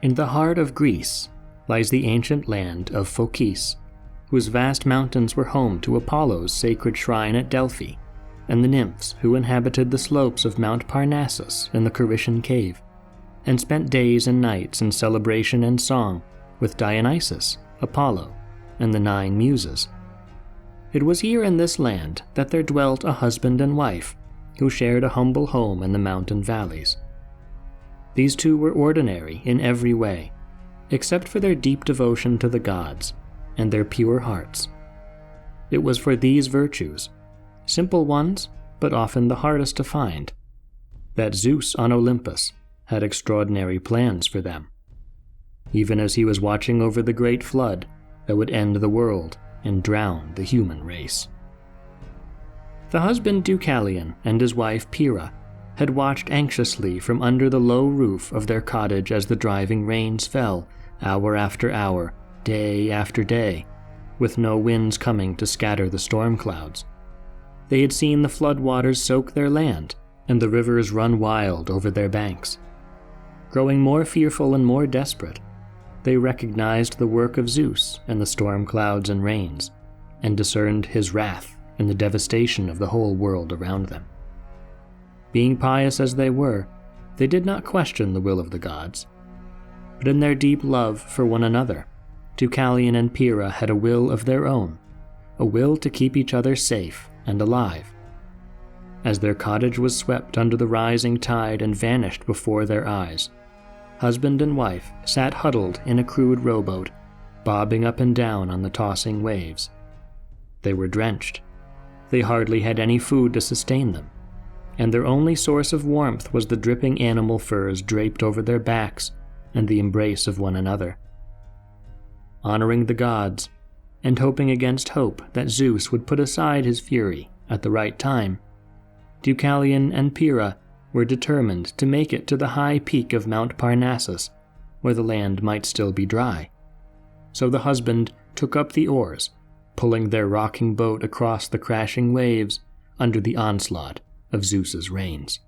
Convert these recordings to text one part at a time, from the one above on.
In the heart of Greece lies the ancient land of Phokis, whose vast mountains were home to Apollo's sacred shrine at Delphi, and the nymphs who inhabited the slopes of Mount Parnassus in the Carytian cave, and spent days and nights in celebration and song with Dionysus, Apollo, and the 9 muses. It was here in this land that there dwelt a husband and wife who shared a humble home in the mountain valleys. These two were ordinary in every way, except for their deep devotion to the gods and their pure hearts. It was for these virtues, simple ones but often the hardest to find, that Zeus on Olympus had extraordinary plans for them, even as he was watching over the great flood that would end the world and drown the human race. The husband Deucalion and his wife Pyrrha had watched anxiously from under the low roof of their cottage as the driving rains fell, hour after hour, day after day, with no winds coming to scatter the storm clouds. They had seen the flood waters soak their land and the rivers run wild over their banks. Growing more fearful and more desperate, they recognized the work of Zeus in the storm clouds and rains, and discerned his wrath in the devastation of the whole world around them. Being pious as they were, they did not question the will of the gods, but in their deep love for one another, Deucalion and Pyrrha had a will of their own, a will to keep each other safe and alive. As their cottage was swept under the rising tide and vanished before their eyes, husband and wife sat huddled in a crude rowboat, bobbing up and down on the tossing waves. They were drenched. They hardly had any food to sustain them, and their only source of warmth was the dripping animal furs draped over their backs and the embrace of one another. Honoring the gods, and hoping against hope that Zeus would put aside his fury at the right time, Deucalion and Pyrrha were determined to make it to the high peak of Mount Parnassus, where the land might still be dry. So the husband took up the oars, pulling their rocking boat across the crashing waves under the onslaught of Zeus's rains.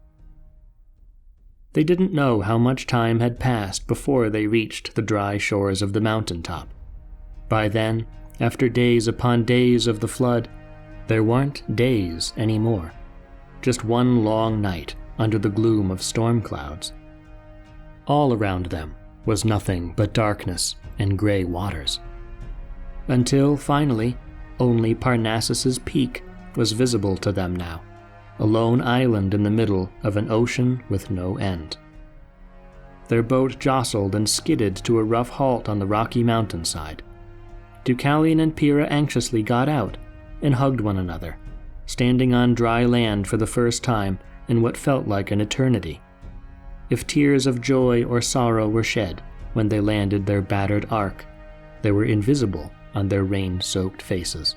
They didn't know how much time had passed before they reached the dry shores of the mountaintop. By then, after days upon days of the flood, there weren't days anymore, just one long night under the gloom of storm clouds. All around them was nothing but darkness and gray waters, until finally only Parnassus's peak was visible to them now, a lone island in the middle of an ocean with no end. Their boat jostled and skidded to a rough halt on the rocky mountainside. Deucalion and Pyrrha anxiously got out and hugged one another, standing on dry land for the first time in what felt like an eternity. If tears of joy or sorrow were shed when they landed their battered ark, they were invisible on their rain-soaked faces.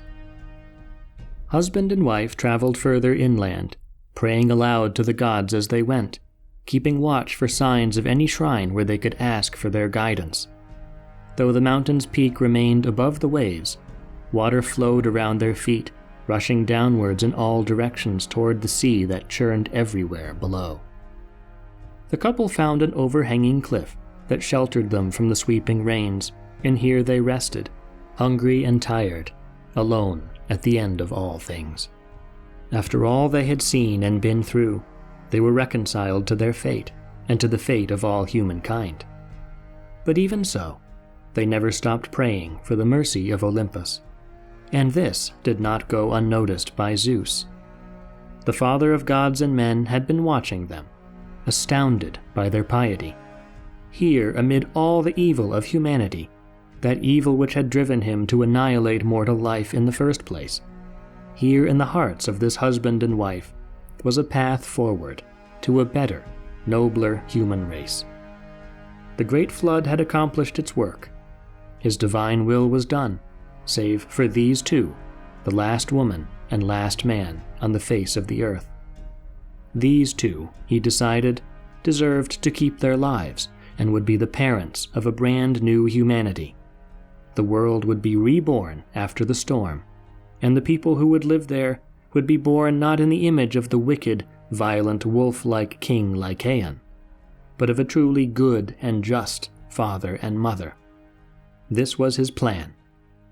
Husband and wife traveled further inland, praying aloud to the gods as they went, keeping watch for signs of any shrine where they could ask for their guidance. Though the mountain's peak remained above the waves, water flowed around their feet, rushing downwards in all directions toward the sea that churned everywhere below. The couple found an overhanging cliff that sheltered them from the sweeping rains, and here they rested, hungry and tired, alone at the end of all things. After all they had seen and been through, they were reconciled to their fate and to the fate of all humankind. But even so, they never stopped praying for the mercy of Olympus. And this did not go unnoticed by Zeus. The father of gods and men had been watching them, astounded by their piety. Here, amid all the evil of humanity, that evil which had driven him to annihilate mortal life in the first place, here in the hearts of this husband and wife was a path forward to a better, nobler human race. The great flood had accomplished its work. His divine will was done, save for these two, the last woman and last man on the face of the earth. These two, he decided, deserved to keep their lives and would be the parents of a brand new humanity. The world would be reborn after the storm, and the people who would live there would be born not in the image of the wicked, violent, wolf-like king Lycaon, but of a truly good and just father, and mother. This was his plan,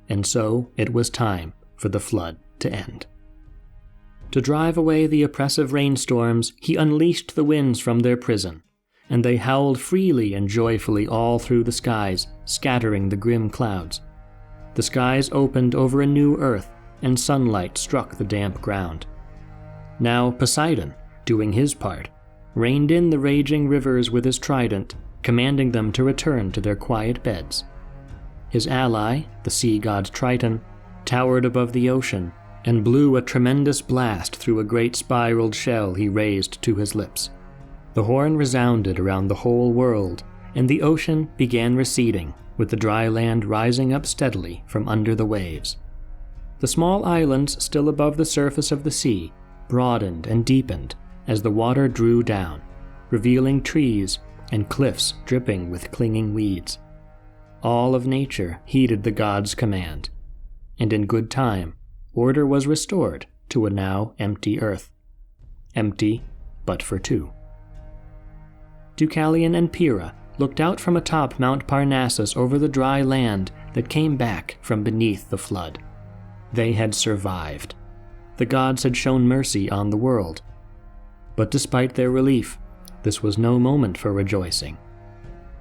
and so it was time for the flood to end. To drive away the oppressive rainstorms, he unleashed the winds from their prison, and they howled freely and joyfully all through the skies, scattering the grim clouds. The skies opened over a new earth, and sunlight struck the damp ground. Now Poseidon, doing his part, reined in the raging rivers with his trident, commanding them to return to their quiet beds. His ally, the sea god Triton, towered above the ocean and blew a tremendous blast through a great spiraled shell he raised to his lips. The horn resounded around the whole world, and the ocean began receding, with the dry land rising up steadily from under the waves. The small islands still above the surface of the sea broadened and deepened as the water drew down, revealing trees and cliffs dripping with clinging weeds. All of nature heeded the god's command, and in good time, order was restored to a now empty earth. Empty, but for two. Deucalion and Pyrrha looked out from atop Mount Parnassus over the dry land that came back from beneath the flood. They had survived. The gods had shown mercy on the world. But despite their relief, this was no moment for rejoicing.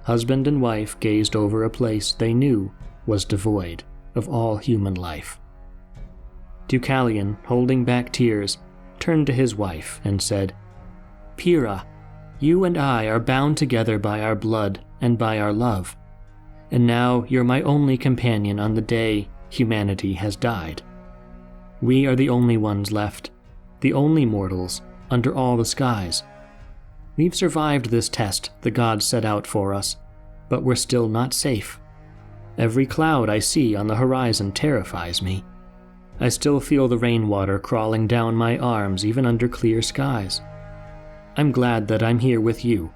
Husband and wife gazed over a place they knew was devoid of all human life. Deucalion, holding back tears, turned to his wife and said, "Pyrrha, you and I are bound together by our blood and by our love, and now you're my only companion on the day humanity has died. We are the only ones left, the only mortals under all the skies. We've survived this test the gods set out for us, but we're still not safe. Every cloud I see on the horizon terrifies me. I still feel the rainwater crawling down my arms even under clear skies. I'm glad that I'm here with you,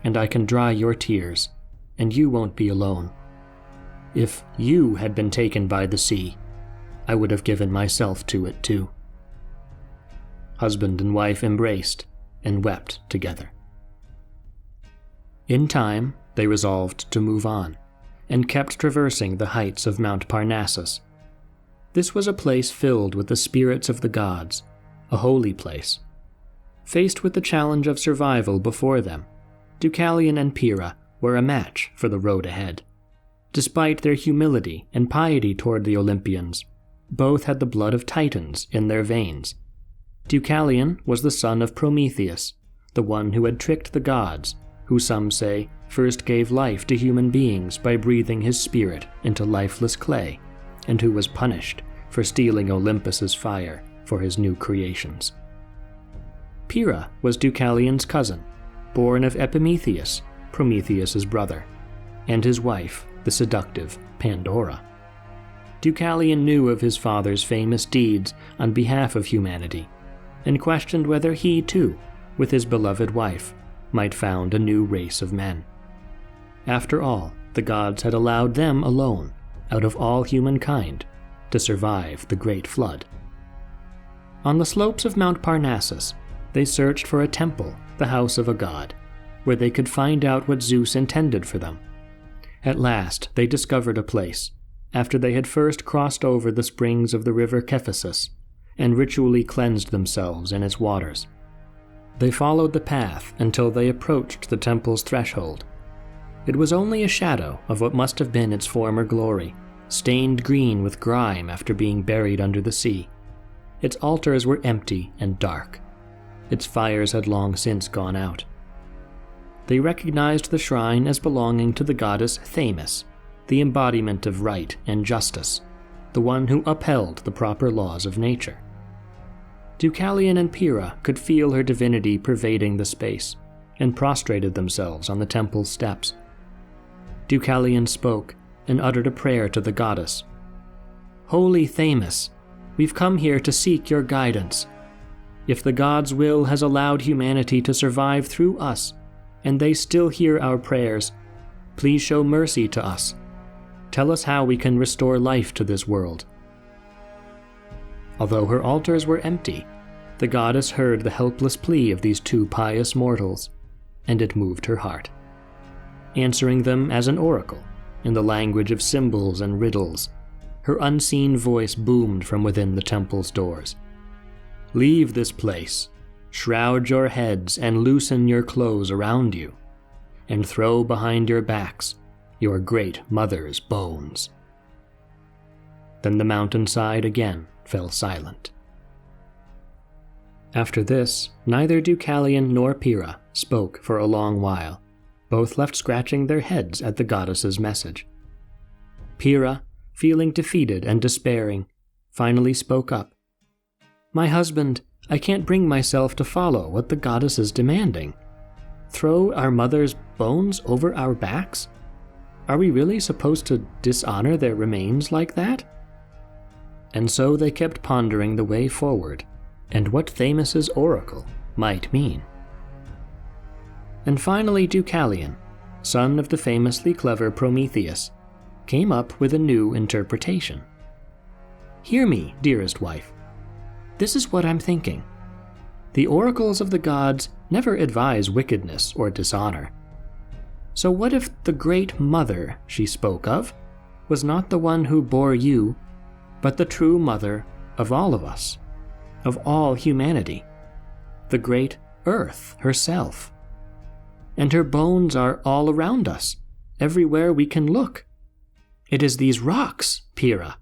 and I can dry your tears, and you won't be alone. If you had been taken by the sea, I would have given myself to it too." Husband and wife embraced and wept together. In time, they resolved to move on, and kept traversing the heights of Mount Parnassus. This was a place filled with the spirits of the gods, a holy place. Faced with the challenge of survival before them, Deucalion and Pyrrha were a match for the road ahead. Despite their humility and piety toward the Olympians, both had the blood of Titans in their veins. Deucalion was the son of Prometheus, the one who had tricked the gods, who some say first gave life to human beings by breathing his spirit into lifeless clay, and who was punished for stealing Olympus's fire for his new creations. Pyrrha was Deucalion's cousin, born of Epimetheus, Prometheus's brother, and his wife, the seductive Pandora. Deucalion knew of his father's famous deeds on behalf of humanity, and questioned whether he too, with his beloved wife, might found a new race of men. After all, the gods had allowed them alone, out of all humankind, to survive the great flood. On the slopes of Mount Parnassus, they searched for a temple, the house of a god, where they could find out what Zeus intended for them. At last, they discovered a place, after they had first crossed over the springs of the river Cephisus, and ritually cleansed themselves in its waters. They followed the path until they approached the temple's threshold. It was only a shadow of what must have been its former glory, stained green with grime after being buried under the sea. Its altars were empty and dark. Its fires had long since gone out. They recognized the shrine as belonging to the goddess Themis, the embodiment of right and justice, the one who upheld the proper laws of nature. Deucalion and Pyrrha could feel her divinity pervading the space, and prostrated themselves on the temple's steps. Deucalion spoke and uttered a prayer to the goddess. "Holy Themis, we've come here to seek your guidance. If the gods' will has allowed humanity to survive through us, and they still hear our prayers, please show mercy to us. Tell us how we can restore life to this world." Although her altars were empty, the goddess heard the helpless plea of these two pious mortals, and it moved her heart. answering them as an oracle, in the language of symbols and riddles. Her unseen voice boomed from within the temple's doors. "Leave this place, shroud your heads and loosen your clothes around you, and throw behind your backs your great mother's bones." Then the mountainside again fell silent. After this, neither Deucalion nor Pyrrha spoke for a long while, both left scratching their heads at the goddess's message. Pyrrha, feeling defeated and despairing, finally spoke up. "My husband, I can't bring myself to follow what the goddess is demanding. Throw our mother's bones over our backs? Are we really supposed to dishonor their remains like that?" And so they kept pondering the way forward, and what Themis's oracle might mean. And finally Deucalion, son of the famously clever Prometheus, came up with a new interpretation. "Hear me, dearest wife. This is what I'm thinking. The oracles of the gods never advise wickedness or dishonor. So what if the great mother she spoke of was not the one who bore you, but the true mother of all of us, of all humanity, the great Earth herself? And her bones are all around us, everywhere we can look. It is these rocks, Pyrrha.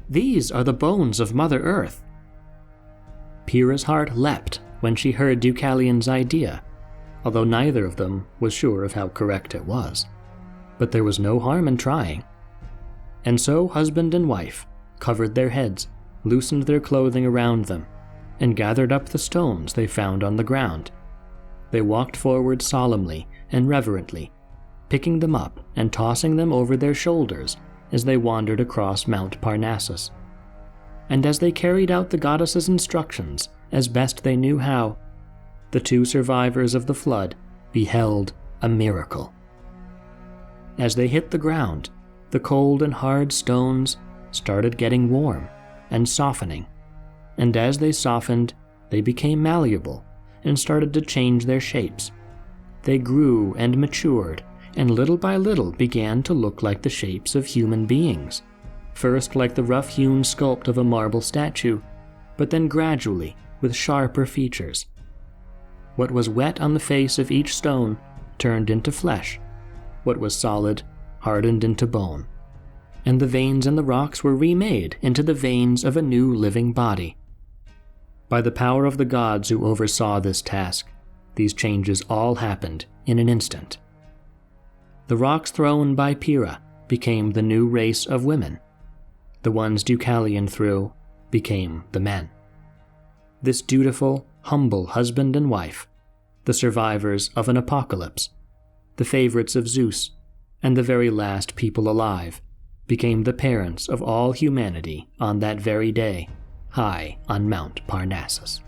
These are the bones of Mother Earth." Pyrrha's heart leapt when she heard Deucalion's idea, although neither of them was sure of how correct it was. But there was no harm in trying. And so husband and wife covered their heads, loosened their clothing around them, and gathered up the stones they found on the ground. They walked forward solemnly and reverently, picking them up and tossing them over their shoulders as they wandered across Mount Parnassus. And as they carried out the goddess's instructions as best they knew how, the two survivors of the flood beheld a miracle. As they hit the ground, the cold and hard stones started getting warm and softening, and as they softened, they became malleable and started to change their shapes. They grew and matured, and little by little began to look like the shapes of human beings, first like the rough-hewn sculpt of a marble statue, but then gradually with sharper features. What was wet on the face of each stone turned into flesh, what was solid hardened into bone, and the veins in the rocks were remade into the veins of a new living body. By the power of the gods who oversaw this task, these changes all happened in an instant. The rocks thrown by Pyrrha became the new race of women. The ones Deucalion threw became the men. This dutiful, humble husband and wife, the survivors of an apocalypse, the favorites of Zeus, and the very last people alive, became the parents of all humanity on that very day, high on Mount Parnassus.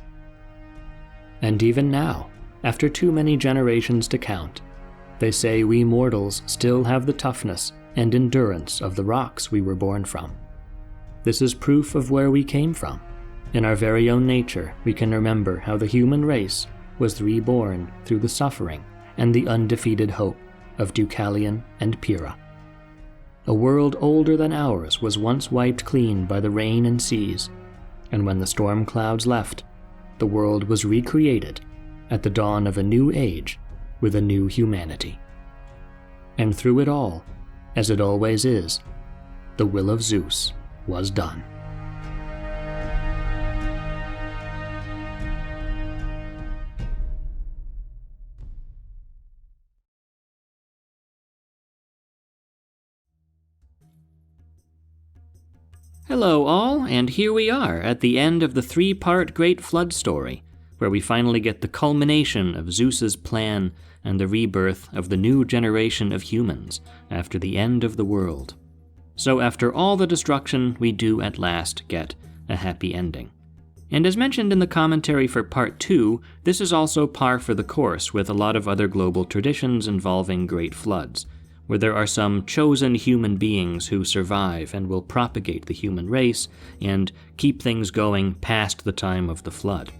And even now, after too many generations to count, they say we mortals still have the toughness and endurance of the rocks we were born from. This is proof of where we came from. In our very own nature, we can remember how the human race was reborn through the suffering and the undefeated hope of Deucalion and Pyrrha. A world older than ours was once wiped clean by the rain and seas, and when the storm clouds left, the world was recreated at the dawn of a new age with a new humanity. And through it all, as it always is, the will of Zeus was done. Hello all, and here we are at the end of the three-part Great Flood story, where we finally get the culmination of Zeus's plan and the rebirth of the new generation of humans after the end of the world. So after all the destruction, we do at last get a happy ending. And as mentioned in the commentary for Part 2, this is also par for the course with a lot of other global traditions involving great floods, where there are some chosen human beings who survive and will propagate the human race and keep things going past the time of the flood.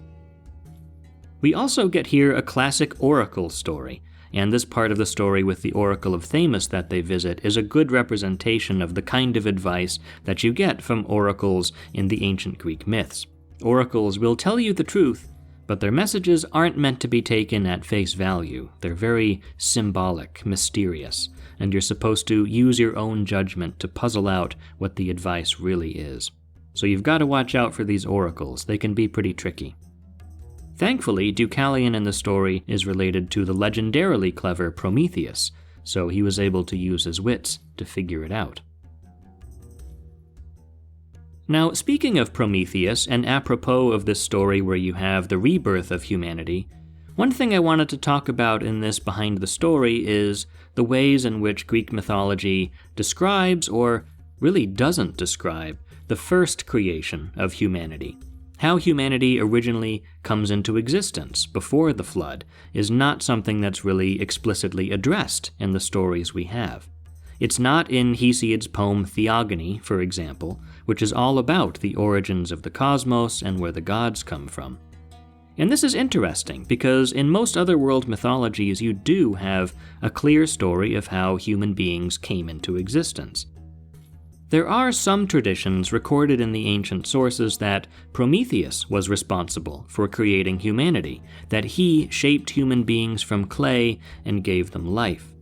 We also get here a classic oracle story, and this part of the story with the Oracle of Themis that they visit is a good representation of the kind of advice that you get from oracles in the ancient Greek myths. Oracles will tell you the truth, but their messages aren't meant to be taken at face value. They're very symbolic, mysterious, and you're supposed to use your own judgment to puzzle out what the advice really is. So you've got to watch out for these oracles. They can be pretty tricky. Thankfully, Deucalion in the story is related to the legendarily clever Prometheus, so he was able to use his wits to figure it out. Now, speaking of Prometheus, and apropos of this story where you have the rebirth of humanity, one thing I wanted to talk about in this behind the story is the ways in which Greek mythology describes, or really doesn't describe, the first creation of humanity. How humanity originally comes into existence before the flood is not something that's really explicitly addressed in the stories we have. It's not in Hesiod's poem Theogony, for example, which is all about the origins of the cosmos and where the gods come from. And this is interesting because in most other world mythologies you do have a clear story of how human beings came into existence. There are some traditions recorded in the ancient sources that Prometheus was responsible for creating humanity, that he shaped human beings from clay and gave them life.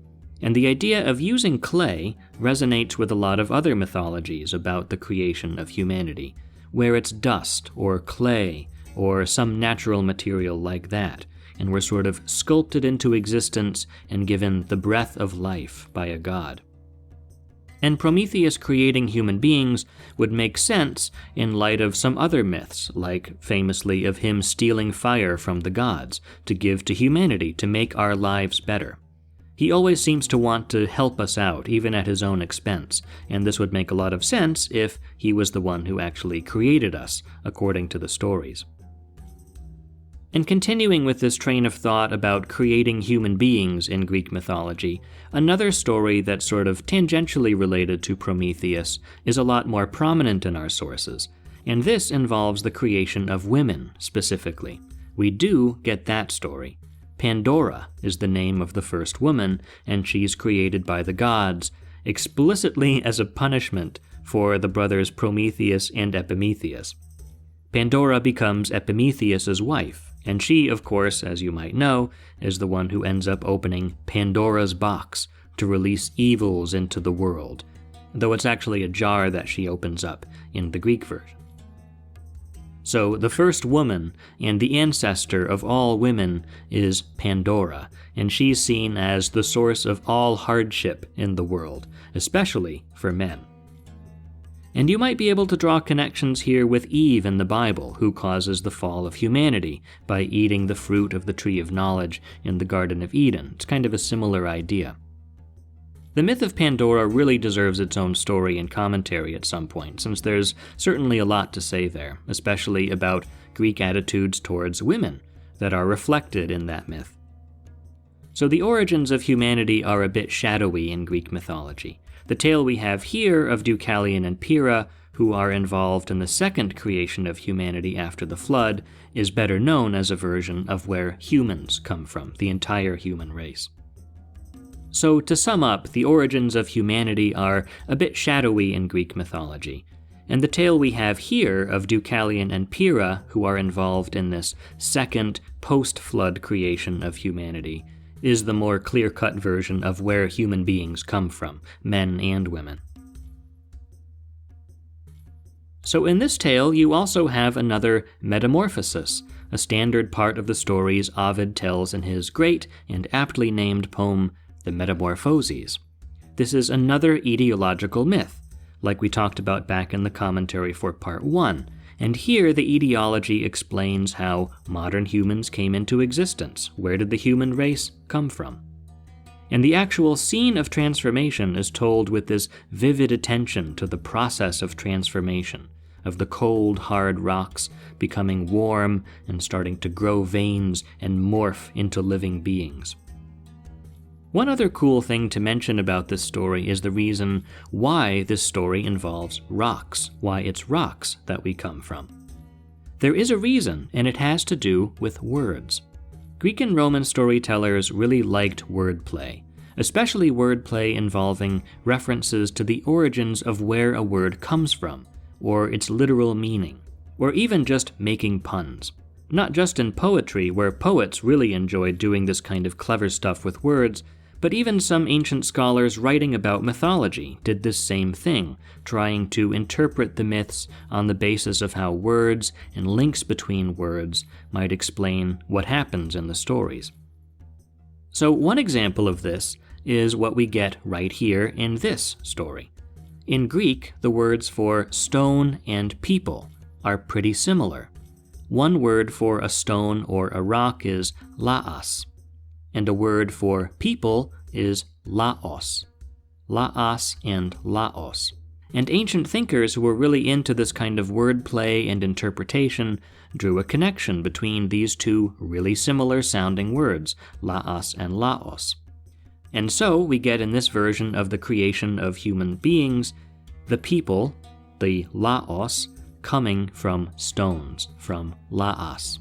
And the idea of using clay resonates with a lot of other mythologies about the creation of humanity, where it's dust or clay or some natural material like that, and we're sort of sculpted into existence and given the breath of life by a god. And Prometheus creating human beings would make sense in light of some other myths, like famously of him stealing fire from the gods to give to humanity to make our lives better. He always seems to want to help us out, even at his own expense, and this would make a lot of sense if he was the one who actually created us, according to the stories. And continuing with this train of thought about creating human beings in Greek mythology, another story that's sort of tangentially related to Prometheus is a lot more prominent in our sources, and this involves the creation of women specifically. We do get that story. Pandora is the name of the first woman, and she's created by the gods, explicitly as a punishment for the brothers Prometheus and Epimetheus. Pandora becomes Epimetheus's wife, and she, of course, as you might know, is the one who ends up opening Pandora's box to release evils into the world, though it's actually a jar that she opens up in the Greek version. So the first woman and the ancestor of all women is Pandora, and she's seen as the source of all hardship in the world, especially for men. And you might be able to draw connections here with Eve in the Bible, who causes the fall of humanity by eating the fruit of the tree of knowledge in the Garden of Eden. It's kind of a similar idea. The myth of Pandora really deserves its own story and commentary at some point, since there's certainly a lot to say there, especially about Greek attitudes towards women that are reflected in that myth. So the origins of humanity are a bit shadowy in Greek mythology. The tale we have here of Deucalion and Pyrrha, who are involved in the second creation of humanity after the flood, is better known as a version of where humans come from, the entire human race. So to sum up, the origins of humanity are a bit shadowy in Greek mythology, and the tale we have here of Deucalion and Pyrrha, who are involved in this second post-flood creation of humanity, is the more clear-cut version of where human beings come from, men and women. So in this tale, you also have another metamorphosis, a standard part of the stories Ovid tells in his great and aptly named poem, The Metamorphoses. This is another etiological myth, like we talked about back in the commentary for Part 1, and here the etiology explains how modern humans came into existence. Where did the human race come from? And the actual scene of transformation is told with this vivid attention to the process of transformation, of the cold, hard rocks becoming warm and starting to grow veins and morph into living beings. One other cool thing to mention about this story is the reason why this story involves rocks, why it's rocks that we come from. There is a reason, and it has to do with words. Greek and Roman storytellers really liked wordplay, especially wordplay involving references to the origins of where a word comes from, or its literal meaning, or even just making puns. Not just in poetry, where poets really enjoyed doing this kind of clever stuff with words, but even some ancient scholars writing about mythology did this same thing, trying to interpret the myths on the basis of how words and links between words might explain what happens in the stories. So one example of this is what we get right here in this story. In Greek, the words for stone and people are pretty similar. One word for a stone or a rock is laos, and a word for people is laos. Laos and laos. And ancient thinkers who were really into this kind of wordplay and interpretation drew a connection between these two really similar sounding words, laos and laos. And so we get in this version of the creation of human beings, the people, the laos, coming from stones, from laos.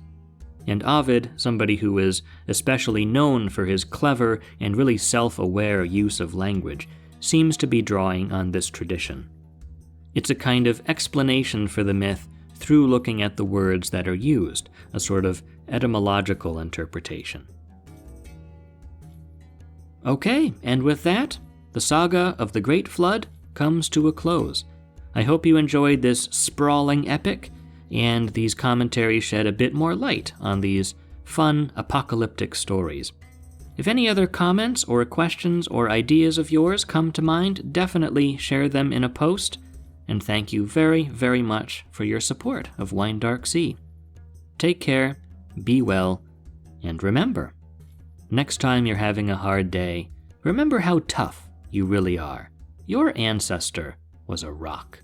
And Ovid, somebody who is especially known for his clever and really self-aware use of language, seems to be drawing on this tradition. It's a kind of explanation for the myth through looking at the words that are used, a sort of etymological interpretation. Okay, and with that, the saga of the Great Flood comes to a close. I hope you enjoyed this sprawling epic, and these commentaries shed a bit more light on these fun apocalyptic stories. If any other comments or questions or ideas of yours come to mind, definitely share them in a post, and thank you very, very much for your support of Wine Dark Sea. Take care, be well, and remember, next time you're having a hard day, remember how tough you really are. Your ancestor was a rock.